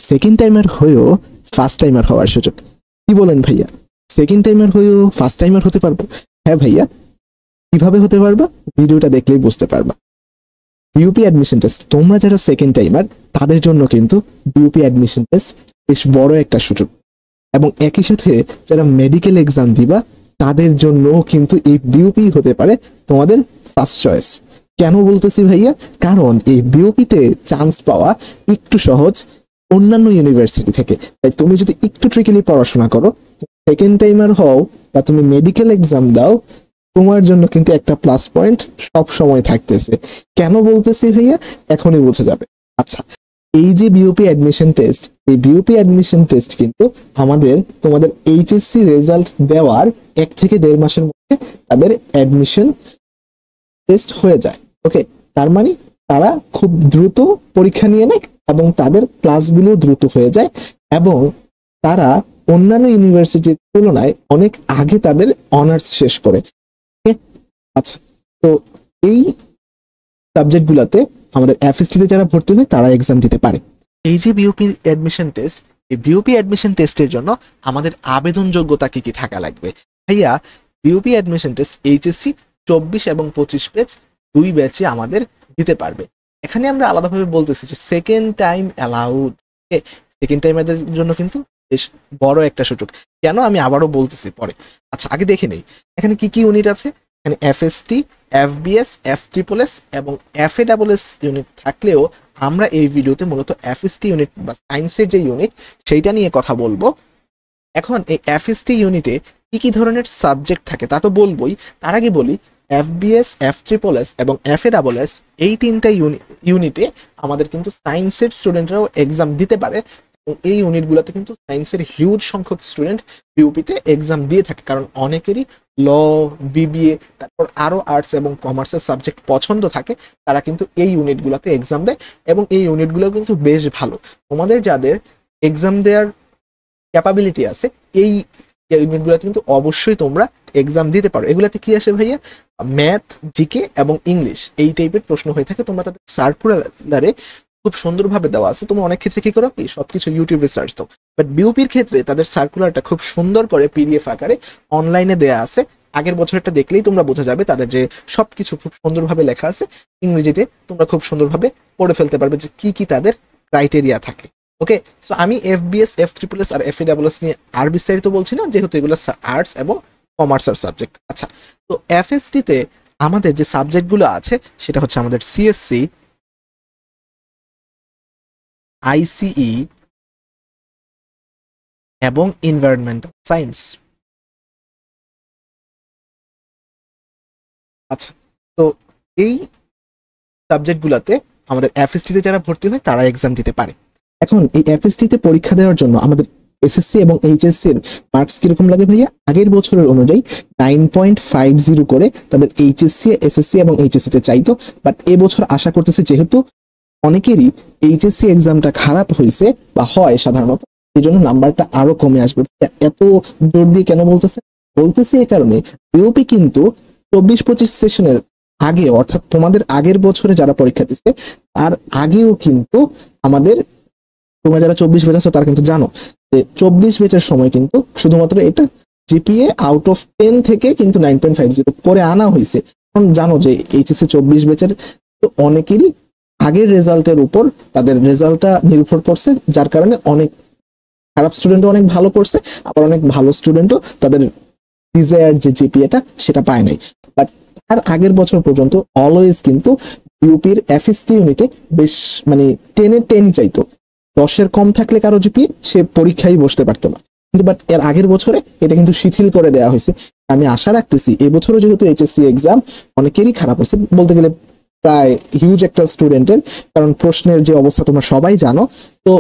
Second timer হয়েও first timer হওয়ার সুযোগ। কি বলেন ভাইয়া, সেকেন্ড টাইমার হয়েও ফার্স্ট টাইমার হতে পারবো? হ্যাঁ ভাইয়া, কিভাবে হতে পারবা? ভিডিওটা দেখলেই বুঝতে পারবা। বিউপি অ্যাডমিশন টেস্ট, তোমরা যারা সেকেন্ড টাইমার তাদের জন্য কিন্তু বিউপি অ্যাডমিশন টেস্ট বেশ বড় একটা সুযোগ, এবং একই সাথে যারা মেডিকেল এক্সাম দিবা তাদের জন্য কিন্তু এই বিউপি হতে পারে তোমাদের ফার্স্ট চয়েস। কেন বলতেছি ভাইয়া? কারণ এই বিউপিতে চান্স পাওয়া একটু সহজ অন্যান্য ইউনিভার্সিটি থেকে। তাই তুমি যদি একটু ট্রিকিলি পড়াশোনা করো, সেকেন্ড টাইমার হও বা তুমি মেডিকেল এক্সাম দাও, তোমার জন্য কিন্তু একটা প্লাস পয়েন্ট সব সময় থাকতেছে। কেন বলতেছি ভাইয়া, এখনই বোঝা যাবে। আচ্ছা, এই যে বিউপি অ্যাডমিশন টেস্ট, এই বিউপি অ্যাডমিশন টেস্ট কিন্তু আমাদের তোমাদের এইচএসসি রেজাল্ট দেওয়ার 1 থেকে 1.5 মাসের মধ্যে তাদের অ্যাডমিশন টেস্ট হয়ে যায়। ওকে, তার মানে তারা খুব দ্রুত পরীক্ষা নিয়ে নেয় এবং তাদের ক্লাসগুলো দ্রুত হয়ে যায়, এবং তারা অন্যান্য ইউনিভার্সিটির তুলনায় অনেক আগে তাদের অনার্স শেষ করে। আচ্ছা, তো এই সাবজেক্টগুলোতে আমাদের এফএসটি তে যারা ভর্তি হয় তারা এক্সাম দিতে পারে। এই যে বিউপি অ্যাডমিশন টেস্ট, এই বিউপি অ্যাডমিশন টেস্টের জন্য আমাদের আবেদন যোগ্যতা কি কি থাকা লাগবে? ভাইয়া, বিউপি অ্যাডমিশন টেস্ট এইচএসসি 24 এবং 25 পেজ 2 ব্যাচে আমাদের দিতে পারবে। এখানে আমরা আলাদাভাবে বলতেছি যে সেকেন্ড টাইম অ্যালাউড। সেকেন্ড টাইমের জন্য কিন্তু বেশ বড় একটা সুযোগ। কেন, আমি আবারও বলতেছি পরে। আচ্ছা, আগে দেখে নেই এখানে কি কি ইউনিট আছে। এখানে এফএসটি, এফবিএস, এফট্রিপলএস এবং এফএডাবলএস ইউনিট থাকলেও আমরা এই ভিডিওতে মূলত এফএসটি ইউনিট বা সায়েন্সের যে ইউনিট সেইটা নিয়ে কথা বলবো। এখন এই এফএসটি ইউনিটে কি কি ধরনের সাবজেক্ট থাকে তা তো বলবোই, তার আগে বলি এফবিএস, এফট্রিপলএস এবং এফএডাবলএস এই 3টা ইউনিটে আমাদের কিন্তু সায়েন্সের স্টুডেন্টরাও এক্সাম দিতে পারে। এই ইউনিটগুলোতে কিন্তু সায়েন্সের হিউজ সংখ্যক স্টুডেন্ট বিউপিতে এক্সাম দিয়ে থাকে, কারণ অনেকেরই ল, বিবিএ, তারপর আরো আর্টস এবং কমার্সের সাবজেক্ট পছন্দ থাকে, তারা কিন্তু এই ইউনিটগুলোতে এক্সাম দেয়, এবং এই ইউনিটগুলো কিন্তু বেশ ভালো। তোমাদের যাদের এক্সাম দেওয়ার ক্যাপাবিলিটি আছে, এই ইউনিটগুলোতে কিন্তু অবশ্যই তোমরা এক্সাম দিতে পারো। এগুলাতে কি আসে ভাইয়া? ম্যাথ, জিকে এবং ইংলিশ এই টাইপের প্রশ্ন হয়ে থাকে। তোমরা তাদের সার্কুলারে খুব সুন্দরভাবে দেওয়া আছে। তোমরা অনেক ক্ষেত্রে কি করো, কি সবকিছু ইউটিউবে সার্চ দাও, বাট বিউপির ক্ষেত্রে তাদের সার্কুলারটা খুব সুন্দর করে পিডিএফ আকারে অনলাইনে দেয়া আছে। আগের বছরটা দেখলেই তোমরা বোঝা যাবে তাদের যে সবকিছু খুব সুন্দরভাবে লেখা আছে। ইংরেজিতে তোমরা খুব সুন্দরভাবে পড়ে ফেলতে পারবে যে কি কি তাদের ক্রাইটেরিয়া থাকে। ওকে, সো আমি এফবিএস, এফট্রিপলএস আর এফএডাবলএস নিয়ে আর বিস্তারিত বলছি না, যেহেতু এগুলো আর্টস এবং কমার্সের সাবজেক্ট। আচ্ছা, তো এফএসটি তে আমাদের যে সাবজেক্টগুলো আছে সেটা হচ্ছে আমাদের সিএসসি, আইসিই এবং এনভায়রনমেন্টাল সায়েন্স। আচ্ছা, তো এই সাবজেক্টগুলোতে আমাদের এফএসটি তে যারা ভর্তি হয় তারা এক্সাম দিতে পারে। এখন এই এফএসটি তে পরীক্ষা দেওয়ার জন্য আমাদের এসএসসি এবং এইচএসসি এর মার্কস কিরকম লাগে ভাইয়া? আগের বছরের অনুযায়ী 9.50 করে তাদের এইচএসসি, এসএসসি এবং এইচএসসি তে চাইতো, বাট এবছর আশা করতেছে যেহেতু অনেকেরই এইচএসসি এক্সামটা খারাপ হয়েছে বা হয় সাধারণত, এই জন্য নাম্বারটা আরো কমে আসবে। এত জোর দিয়ে কেন বলতেছে এই কারণে, বিউপি কিন্তু 24-25 সেশনের আগে, অর্থাৎ তোমাদের আগের বছরে যারা পরীক্ষা দিচ্ছে তার আগেও কিন্তু আমাদের, তোমরা যারা 24 ব্যাচ আছো তারা কিন্তু জানো যে 24 ব্যাচের সময় কিন্তু শুধুমাত্র এটা জিপিএ আউট অফ 10 থেকে কিন্তু 9.50 করে আনা হয়েছে। এখন জানো যে এইচএসসি 24 ব্যাচের তো অনেকেরই আগের রেজাল্টের উপর তাদের রেজাল্টটা নির্ভর করছে, যার কারণে অনেক খারাপ স্টুডেন্টও অনেক ভালো করছে, আবার অনেক ভালো স্টুডেন্টও তাদের ডিজায়ার যে জিপিএটা সেটা পায় নাই। বাট তার আগের বছর পর্যন্ত অলওয়েজ কিন্তু ইউপির এফএসটি ইউনিটে বেশ মানে 10-10ই চাইতো। 10-এর কম থাকলে কারো জিপিএ সে পরীক্ষায় বসতে পারতো না, কিন্তু বাট এর আগের বছরে এটা কিন্তু শিথিল করে দেওয়া হয়েছে। আমি আশা রাখতেছি এবছরও যেহেতু এইচএসসি এক্সাম অনেকেরই খারাপ হয়েছে, বলতে গেলে প্রায় হিউজ একটা স্টুডেন্টের, কারণ প্রশ্নের যে অবস্থা তোমরা সবাই জানো, তো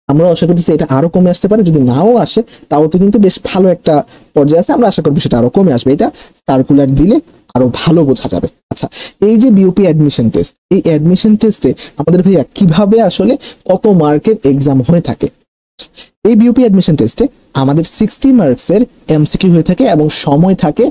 আমরা আশা করতেছি এটা আরো কমে আসতে পারে। যদি নাও আসে তাও তো কিন্তু বেশ ভালো একটা পর্যায়ে আছে, আমরা আশা করবো সেটা আরো কমে আসবে। এটা সার্কুলার দিলে আরো ভালো বোঝা যাবে। আচ্ছা, এই যে বিউপি অ্যাডমিশন টেস্ট, এই অ্যাডমিশন টেস্টে আমাদের ভাইয়া কিভাবে আসলে কত মার্কের এক্সাম হয়ে থাকে? এই বিউপি অ্যাডমিশন টেস্টে আমাদের 60 মার্কসের এমসিকিউ হয়ে থাকে এবং সময় থাকে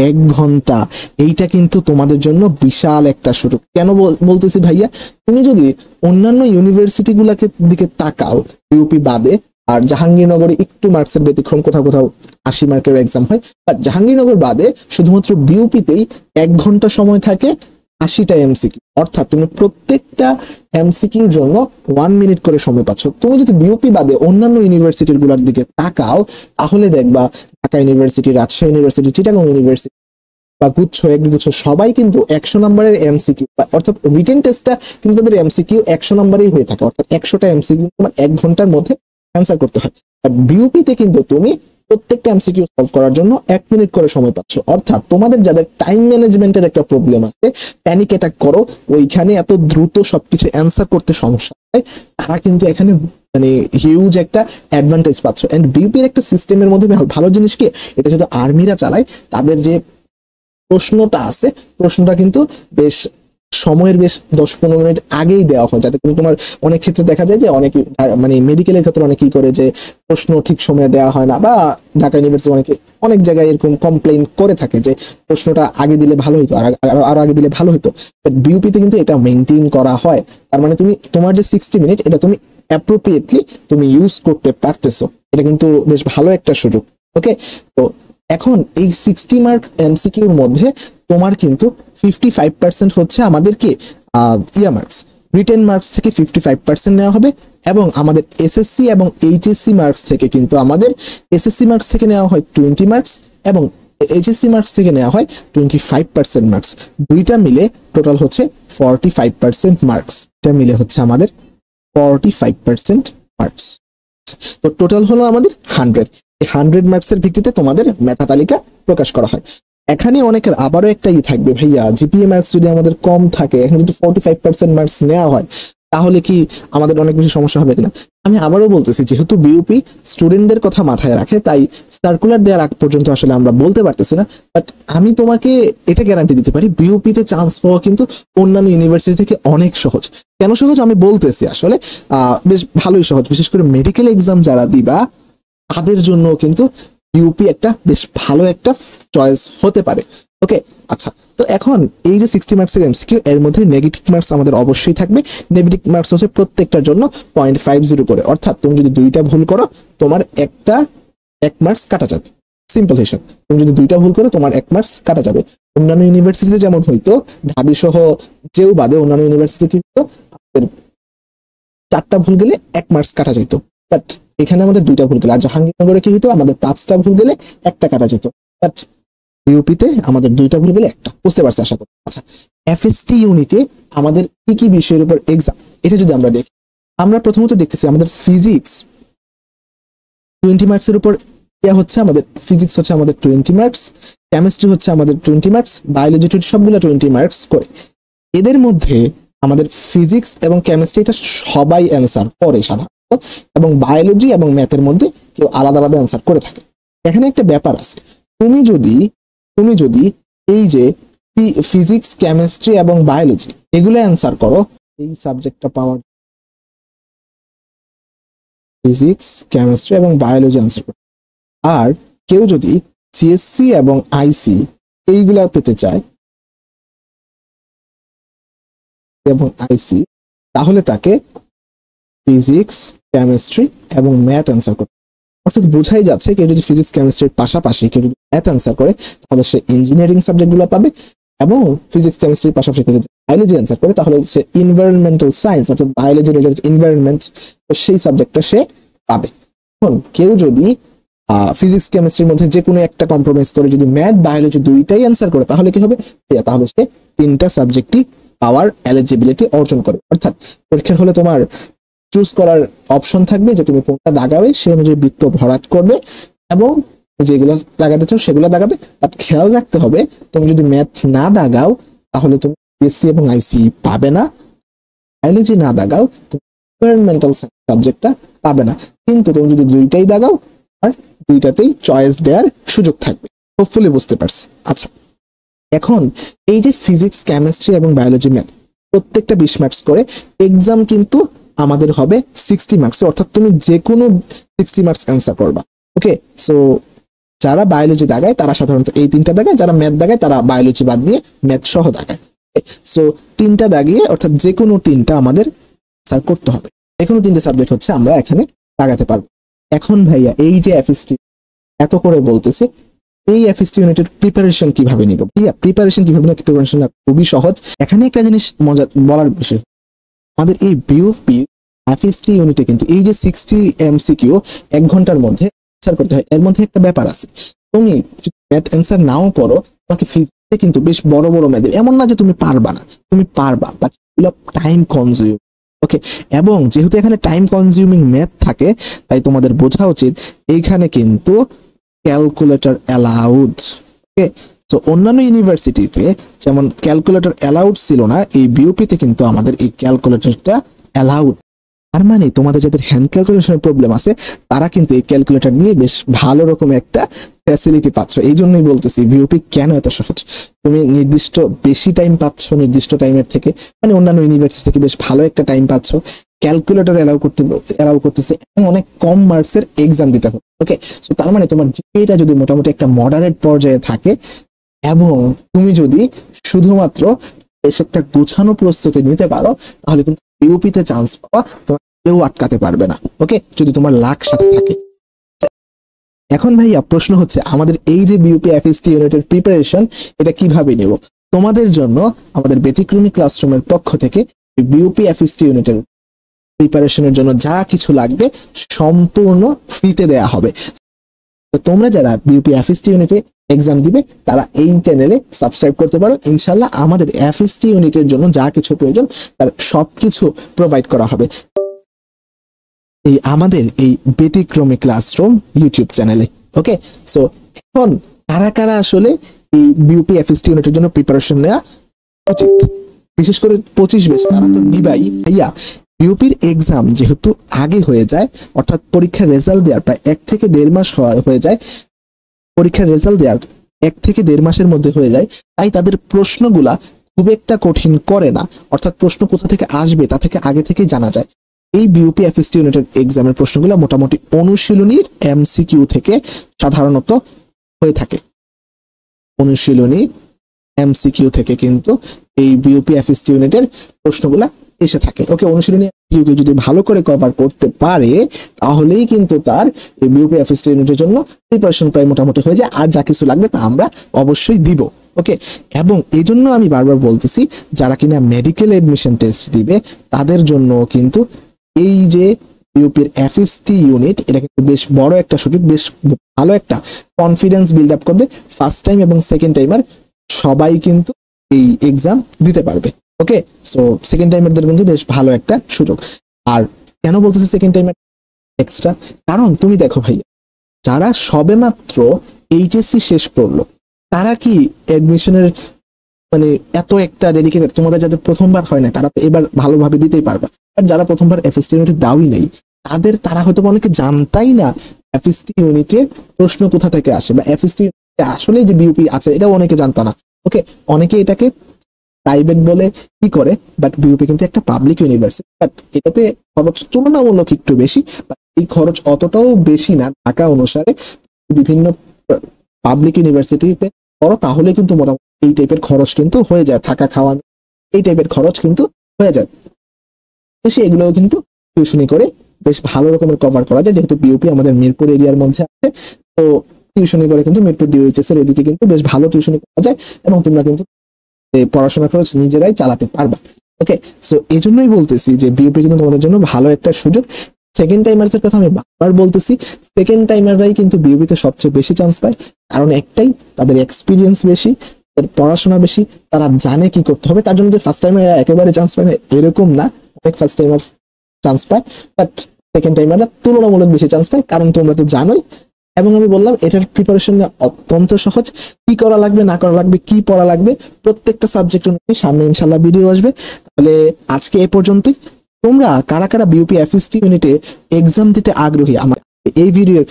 1 ঘন্টা। এইটা কিন্তু তোমাদের জন্য বিশাল একটা সুযোগ। কেন বলতেছি ভাইয়া, তুমি যদি অন্যান্য ইউনিভার্সিটি গুলাকে দিকে তাকাও বিউপি বাদে, আর জাহাঙ্গীরনগরে একটু মার্কসের ব্যতিক্রম, কোথাও কোথাও 80 মার্কের এক্সাম হয়, বাট জাহাঙ্গীরনগর বাদে শুধুমাত্র বিউপিতেই 1 ঘন্টা সময় থাকে, 80টা এমসিকিউ। অর্থাৎ তুমি প্রত্যেকটা এমসিকিউর জন্য 1 মিনিট করে সময় পাচ্ছ। তুমি যদি বিউপি বাদে অন্যান্য ইউনিভার্সিটির গুলার দিকে তাকাও, তাহলে দেখবা Dhaka university, Rajshahi university, Chittagong university বা গুচ্ছ একগুচ্ছ সবাই কিন্তু 100 নম্বরের এমসিকিউ, অর্থাৎ রিটেন টেস্টটা কিন্তু তাদের এমসিকিউ 100 নম্বরেই হয়ে থাকে। অর্থাৎ 100টা এমসিকিউ তোমার 1 ঘন্টার মধ্যে অ্যান্সার করতে হয়। আর বিউপিতে কিন্তু তুমি প্রত্যেকটা এমসিকিউ সলভ করার জন্য 1 মিনিট করে সময় পাচ্ছ। অর্থাৎ তোমাদের যাদের টাইম ম্যানেজমেন্টের একটা প্রবলেম আছে, প্যানিক অ্যাটাক করো, ওইখানে এত দ্রুত সবকিছু অ্যান্সার করতে সমস্যা হয়, তারা কিন্তু এখানে মানে হিউজ একটা অ্যাডভান্টেজ পাচ্ছ। এন্ড বিউপির একটা সিস্টেমের মধ্যে ভালো জিনিস কি, এটা যদি আর্মিরা চালায়, তাদের যে প্রশ্নটা আছে, প্রশ্নটা কিন্তু বেশ সময়ের বেশ 10-15 মিনিট আগেই দেওয়া হয়, যাতে তোমার অনেক ক্ষেত্রে দেখা যায় যে অনেক মানে মেডিকেলের ক্ষেত্রে অনেকেই করে যে প্রশ্ন ঠিক সময়ে দেওয়া হয় না, বা ঢাকা ইউনিভার্সিটি অনেক জায়গায় এরকম কমপ্লেইন করে থাকে যে প্রশ্নটা আগে দিলে ভালো হতো, আরো আগে দিলে ভালো হতো। বাট বিউপিতে কিন্তু এটা মেনটেন করা হয়। তার মানে তুমি তোমার যে 60 মিনিট, এটা তুমি অ্যাপ্রোপ্রিয়েটলি তুমি ইউজ করতে পারতেছো। এটা কিন্তু বেশ ভালো একটা সুযোগ। ওকে, তো এখন এই 60 মার্ক এমসিকিউর মধ্যে তোমার কিন্তু 55% হচ্ছে আমাদেরকে মার্কস, রিটেন মার্কস থেকে 55% নেওয়া হবে, এবং আমাদের এসএসসি এবং এইচএসসি মার্কস থেকে কিন্তু আমাদের এসএসসি মার্কস থেকে নেওয়া হয় 20 মার্কস, এবং এইচএসসি মার্কস থেকে নেওয়া হয় 25% মার্কস। দুইটা মিলে টোটাল হচ্ছে 45% মার্কস। এটা মিলে হচ্ছে আমাদের 45% মার্কস। তো টোটাল হলো আমাদের 100। এই 100 মার্কসের ভিত্তিতে তোমাদের মেধা তালিকা প্রকাশ করা হয়। এখানে অনেকের আবারও একটা থাকবে, ভাইয়া জিপিএ মার্কস যদি আমাদের কম থাকে, এখন যদি 45% মার্কস নেওয়া হয়, তাহলে কি আমাদের অনেক বেশি সমস্যা হবে কিনা? আমি আবারও বলতেছি, যেহেতু বিউপি স্টুডেন্টদের কথা মাথায় রাখে, তাই সার্কুলার দেওয়ার আগ পর্যন্ত আসলে আমরা বলতে পারতেছি না। বাট আমি তোমাকে এটা গ্যারান্টি দিতে পারি, বিউপিতে চান্স পাওয়া কিন্তু অন্যান্য ইউনিভার্সিটি থেকে অনেক সহজ। কেন সহজ আমি বলতেছি, আসলে বেশ ভালোই সহজ। বিশেষ করে মেডিকেল এক্সাম যারা দিবা, তাদের জন্য কিন্তু ইউপি একটা বেশ ভালো একটা চয়েস হতে পারে। ওকে, আচ্ছা, তো এখন এই যে 60 মার্কসের এমসিকিউ, এর মধ্যে নেগেটিভ মার্কস আমাদের অবশ্যই থাকবে। নেগেটিভ মার্কস হচ্ছে প্রত্যেকটার জন্য 0.50 করে। অর্থাৎ তুমি যদি 2টা ভুল করো, তোমার 1 মার্কস কাটা যাবে। সিম্পল হিসাব, তুমি যদি 2টা ভুল করো, তোমার 1 মার্কস কাটা যাবে। অন্যান্য ইউনিভার্সিটিতে যেমন হইতো, ঢাবি সহ যেও বাদে অন্যান্য ইউনিভার্সিটি কিন্তু 4টা ভুল গেলে 1 মার্কস কাটা যেত। বাট এখানে আমাদের 2টা ভুল গেলে, আর জাহাঙ্গীরনগরে কি হইতো, আমাদের 5টা ভুল গেলে 1টা কাটা যেত। বাট ইউপিতে আমাদের 2টা ভুল গেলে 1টা। বুঝতে পারছি আশা করি। আচ্ছা, এফএসটি ইউনিটে আমাদের কি কি বিষয়ের উপর এক্সাম, এটা যদি আমরা দেখি, আমরা প্রথমত দেখতেছি আমাদের ফিজিক্স 20 মার্কসের উপর হচ্ছে। আমাদের ফিজিক্স হচ্ছে আমাদের 20 মার্কস, কেমিস্ট্রি হচ্ছে আমাদের 20 মার্কস, বায়োলজি সবগুলো 20 মার্কস করে। এদের মধ্যে আমাদের ফিজিক্স এবং কেমিস্ট্রি এটা সবাই অ্যান্সার করে সাধারণত, এবং বায়োলজি এবং ম্যাথের মধ্যে কেউ আলাদা আলাদা অ্যান্সার করে থাকে। এখানে একটা ব্যাপার আছে, তুমি যদি এই যে ফিজিক্স, কেমিস্ট্রি এবং বায়োলজি এগুলো অ্যান্সার করো, এই সাবজেক্টটা পাওয়ার ফিজিক্স, কেমিস্ট্রি এবং বায়োলজি অ্যান্সার করো, আর কেউ যদি সিএসসি এবং আইসি এইগুলা পেতে চায় এবং আইসি, তাহলে তাকে ফিজিক্স, কেমিস্ট্রি এবং ম্যাথ অ্যান্সার করতে। অর্থাৎ বোঝাই যাচ্ছে, কেউ যদি ফিজিক্স, কেমিস্ট্রির পাশাপাশি কেউ যদি ম্যাথ অ্যান্সার করে, তাহলে সে ইঞ্জিনিয়ারিং সাবজেক্টগুলো পাবে, এবং ফিজিক্স, কেমিস্ট্রির পাশাপাশি কেউ যদি বায়োলজি অ্যান্সার করে, তাহলে সে এনভায়রনমেন্টাল সায়েন্স, অর্থাৎ বায়োলজি রিলেটেড এনভায়রনমেন্ট, সেই সাবজেক্টটা সে পাবে। এখন কেউ যদি ফিজিক্স, কেমিস্ট্রির মধ্যে যে কোনো একটা কম্প্রোমাইজ করে যদি ম্যাথ, বায়োলজি দুইটাই অ্যান্সার করে, তাহলে কি হবে, তাহলে সে 3টা সাবজেক্টই পাওয়ার এলিজিবিলিটি অর্জন করে। অর্থাৎ পরীক্ষার হলে তোমার চুজ করার অপশন থাকবে যে তুমি কোনটা দাগাবে, সে অনুযায়ী বৃত্ত ভরাট করবে, এবং যেগুলো দাগাতে চাও সেগুলো দাগাবে। বাট খেয়াল রাখতে হবে, তুমি যদি ম্যাথ না দাগাও, তাহলে তুমি এসসি এবং আইসি পাবে না, বায়োলজি না দাগাও, তুমি এনভায়রনমেন্টাল সাবজেক্টটা পাবে না। কিন্তু তুমি যদি দুইটাই দাগাও, আর দুইটাতেই চয়েস দেওয়ার সুযোগ থাকবে। হোপফুলি বুঝতে পারছি। আচ্ছা, এখন এই যে ফিজিক্স, কেমিস্ট্রি এবং বায়োলজি, ম্যাথ প্রত্যেকটা 20 মার্কস করে, এক্সাম কিন্তু আমাদের হবে 60 মার্কস, অর্থাৎ তুমি যে কোনো 60 মার্কস অ্যান্সার করবা। ওকে, সো যারা বায়োলজি দাগায় তারা সাধারণত এই 3টা দাগায়, যারা ম্যাথ দাগায় তারা বায়োলজি বাদ দিয়ে ম্যাথ সহ দাগায়। সো 3টা দাগিয়ে অর্থাৎ যে কোনো 3টা আমাদের অ্যান্সার করতে হবে। যে কোনো 3টে সাবজেক্ট হচ্ছে আমরা এখানে দাগাতে পারবো। এখন ভাইয়া এই যে এফএসটি এত করে বলতেছে, এই এফএসটি ইউনিটের প্রিপারেশন কিভাবে নিব? ভাইয়া প্রিপারেশন কিভাবে নিব? প্রিপারেশন খুবই সহজ। এখানে একটা জিনিস মজা বলার বিষয়, আমাদের এই বিওপি এফএসটি ইউনিটে কিন্তু এই যে 60 এমসিকিউ 1 ঘন্টার মধ্যে অ্যান্সার করতে হয়, এর মধ্যে একটা ব্যাপার আছে। তুমি যদি ম্যাথ অ্যান্সার নাও করো, তোমাকে ফিজিক্সে কিন্তু বেশ বড় বড় ম্যাথ, এমন না যে তুমি পারবা না, তুমি পারবা, বাট এগুলো টাইম কনজিউম। ওকে, এবং যেহেতু এখানে টাইম কনজিউমিং ম্যাথ থাকে, তাই তোমাদের বোঝা উচিত এইখানে কিন্তু ক্যালকুলেটর অ্যালাউড। ওকে, তো অন্যান্য ইউনিভার্সিটিতে যেমন ক্যালকুলেটর অ্যালাউড ছিল না, এই বিওপিতে কিন্তু আমাদের এই ক্যালকুলেটরটা অ্যালাউড। তার মানে তোমাদের যাদের হ্যান্ড ক্যালকুলেশনের প্রবলেম আছে তারা কিন্তু এই ক্যালকুলেটর নিয়ে বেশ ভালো রকম একটা ফ্যাসিলিটি পাচ্ছ। এই জন্যই বলতেছি বিওপি কেন এত সহজ। তুমি নির্দিষ্ট বেশি টাইম পাচ্ছ নির্দিষ্ট টাইমের থেকে, মানে অন্যান্য ইউনিভার্সিটি থেকে বেশ ভালো একটা টাইম পাচ্ছ, ক্যালকুলেটর অ্যালাউ করতেছে, এবং অনেক কম মার্কসের এক্সাম দিতে হবে। ওকে, সো তার মানে তোমার জিপিএটা যদি মোটামুটি একটা মডারেট পর্যায়ে থাকে এবং তুমি যদি শুধুমাত্র বেশ একটা গোছানো প্রস্তুতি নিতে পারো, তাহলে কিন্তু বিওপিতে চান্স পাওয়া তোমার কেউ আটকাতে পারবে না। ওকে, যদি তোমার লাক সাথে থাকে। এখন ভাইয়া প্রশ্ন হচ্ছে, আমাদের এই যে বিওপি এফএসটি ইউনিটের প্রিপারেশন এটা কিভাবে নেব? তোমাদের জন্য আমাদের ব্যতিক্রমী ক্লাসরুমের পক্ষ থেকে বিওপি এফএসটি ইউনিটের প্রিপারেশনের জন্য যা কিছু লাগবে সম্পূর্ণ ফ্রিতে দেয়া হবে। তো তোমরা যারা বিওপি এফএসটি ইউনিটে এক্সাম দিবে তারা এই চ্যানেলে সাবস্ক্রাইব করতে পারো। ইনশাল্লাহ আমাদের এফএসটি ইউনিটের জন্য যা কিছু প্রয়োজন তার সবকিছু প্রোভাইড করা হবে এই আমাদের এই ব্যতিক্রমী ক্লাসরুম ইউটিউব চ্যানেলে। ওকে, সো এখন কারা কারা আসলে এই বিওপি এফএসটি ইউনিটের জন্য প্রিপারেশন নেওয়া উচিত, বিশেষ করে 25 ব্যাচ তারা তো নিবাই। ভাইয়া বিওপির এক্সাম যেহেতু আগে হয়ে যায়, অর্থাৎ পরীক্ষার রেজাল্ট দেওয়ার প্রায় 1 থেকে 1.5 মাস হয়ে যায়, পরীক্ষার রেজাল্ট দেওয়ার 1 থেকে 1.5 মাসের মধ্যে হয়ে যায়, তাই তাদের প্রশ্নগুলা খুব একটা কঠিন করে না, অর্থাৎ প্রশ্ন কোথা থেকে আসবে তা থেকে আগে থেকে জানা যায়। এই বিওপি এফএসটি ইউনিটের এক্সামের প্রশ্নগুলো মোটামুটি অনুশীলনীর এমসিকিউ থেকে সাধারণত হয়ে থাকে। অনুশীলনী এমসিকিউ থেকে কিন্তু এই বিওপি এফএসটি ইউনিটের প্রশ্নগুলা এসে থাকে। ওকে, অনুশীলনী যদি ভালো করে কভার করতে পারে তাহলেই কিন্তু তার এই বিওপি এফএসটি ইউনিটের জন্য প্রিপারেশন প্রায় মোটামুটি হয়ে যায়, আর যা কিছু লাগবে তা আমরা অবশ্যই দিব। ওকে, এবং এই জন্য আমি বারবার বলতেছি যারা কিনা মেডিকেল এডমিশন টেস্ট দিবে তাদের জন্য কিন্তু এই যে বিওপির এফএসটি ইউনিট এটা কিন্তু বেশ বড় একটা সুযোগ, বেশ ভালো একটা কনফিডেন্স বিল্ড আপ করবে। ফার্স্ট টাইম এবং সেকেন্ড টাইমার সবাই কিন্তু এই এক্সাম দিতে পারবে। ওকে, সো সেকেন্ড টাইমারদের কিন্তু বেশ ভালো একটা সুযোগ। আর কেন বলতেছি সেকেন্ড টাইমার এক্সট্রা? কারণ তুমি দেখো ভাই, যারা সবেমাত্র এইচএসসি শেষ করলো তারা কি অ্যাডমিশনের মানে এত একটা ডেডিকেটেড? তোমাদের যাদের প্রথমবার হয় না তারা এবার ভালোভাবে দিতেই পারবা, আর যারা প্রথমবার এফএসটি ইউনিটে দাওই নেই তারা হয়তো অনেকে জানতাই না এফএসটি ইউনিটের প্রশ্ন কোথা থেকে আসে, বা এফএসটি আসলে যে বিওপি আছে এটাও অনেকে জানতো না। ওকে, অনেকে এটাকে প্রাইভেট বলে কি করে, বাট বিওপি কিন্তু একটা পাবলিক ইউনিভার্সিটি, বাট এটাতে খরচ তুলনামূলক একটু বেশি, এই খরচ অতটাও বেশি না ঢাকা অনুসারে। বিভিন্ন পাবলিক ইউনিভার্সিটিতে পড়ো তাহলে কিন্তু মোটামুটি এই টাইপের খরচ কিন্তু হয়ে যায়, থাকা খাওয়া এই টাইপের খরচ কিন্তু হয়ে যায় বেশি। এগুলোও কিন্তু টিউশনি করে বেশ ভালো রকমের কভার করা যায়, যেহেতু বিওপি আমাদের মিরপুর এরিয়ার মধ্যে আছে। তো টিউশনি করে কিন্তু মিরপুর ডিওএইচএস এর এদিকে কিন্তু বেশ ভালো টিউশনি করা যায়, এবং তোমরা কিন্তু পড়াশোনা খরচ নিজেরাই চালাতে পারবা। ওকে, সো এই জন্যই বলতেছি যে বিওপি কিন্তু তোমাদের জন্য ভালো একটা সুযোগ। সেকেন্ড টাইমার্সের কথা আমি বারবার বলতেছি, সেকেন্ড টাইমাররাই কিন্তু বিওপিতে সবচেয়ে বেশি চান্স পায়, কারণ একটাই, তাদের এক্সপিরিয়েন্স বেশি, তাদের পড়াশোনা বেশি, তারা জানে কি করতে হবে। তার জন্য যে ফার্স্ট টাইমার একেবারে চান্স পায় না এরকম না, অনেক ফার্স্ট টাইমার চান্স পায়, বাট সেকেন্ড টাইমাররা তুলনামূলক বেশি চান্স পায়, কারণ তোমরা তো জানোই। এবং আমি বললাম এটার প্রিপারেশন অত্যন্ত সহজ, কি করা লাগবে না করা লাগবে, কি পড়া লাগবে প্রত্যেকটা সাবজেক্ট অনুযায়ী সামনে ইনশাল্লাহ ভিডিও আসবে। তাহলে আজকে এ পর্যন্তই। তোমরা কারা কারা বিওপি এফএসটি ইউনিটে এক্সাম দিতে আগ্রহী আমার এই ভিডিওর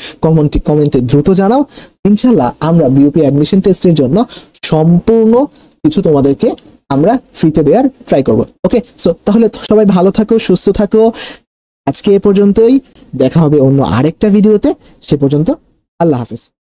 কমেন্টে দ্রুত জানাও। ইনশাল্লাহ আমরা বিওপি অ্যাডমিশন টেস্টের জন্য সম্পূর্ণ কিছু তোমাদেরকে আমরা ফ্রিতে দেওয়ার ট্রাই করব। ওকে, সো তাহলে সবাই ভালো থাকো, সুস্থ থাকো। আজকে এ পর্যন্তই, দেখা হবে অন্য আরেকটা ভিডিওতে। সে পর্যন্ত আল্লাহ হাফেজ।